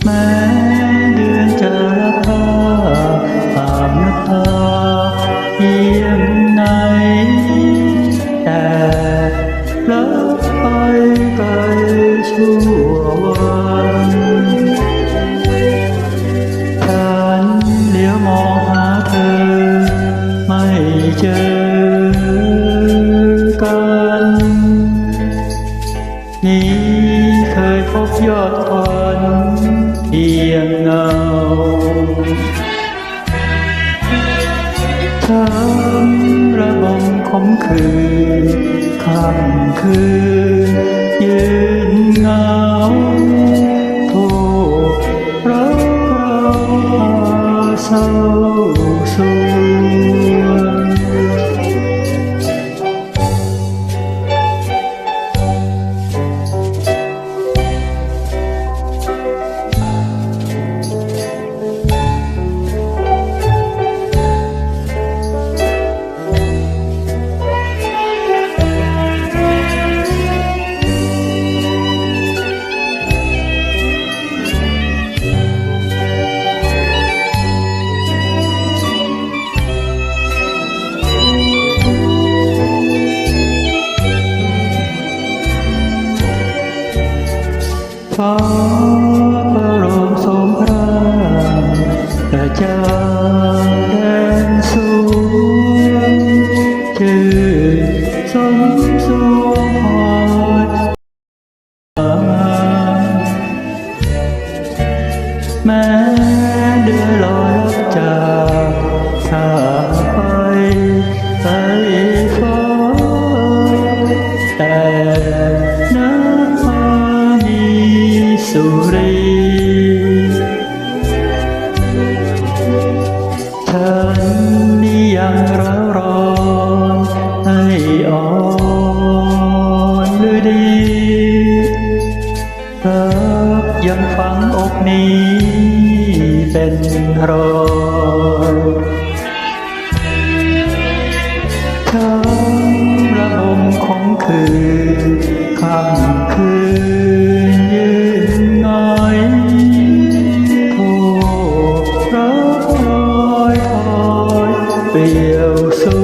แม้เดือนจะรับผ้าอาบน้ำตาเพียงไหนแต่ลับไปไกลชั่ววันฉันเลี้ยวมองหาเธอไม่เจอกันนี้เคยพบยอดควันเพียงเงาช้ำระบมขมขื่นค่ำคืนยืนเหงาโทษรักเราเศร้าสวงฟ้าประโลมสมพระกระจ่างแดนสวงชื่อสมสวงหอยแม้เดือนลอยลับจากสายไปไกลฟ้าแต่น้ำฟ้ามีสุรีฉันนี่ยังร้าวร้อนให้อ่อนหรือดีรักยังฝังอกนี้เป็นรอยช้ำระบมของคืนค่ำคืนยืนงอยโทษรักลอยคอยเปลี่ยวสู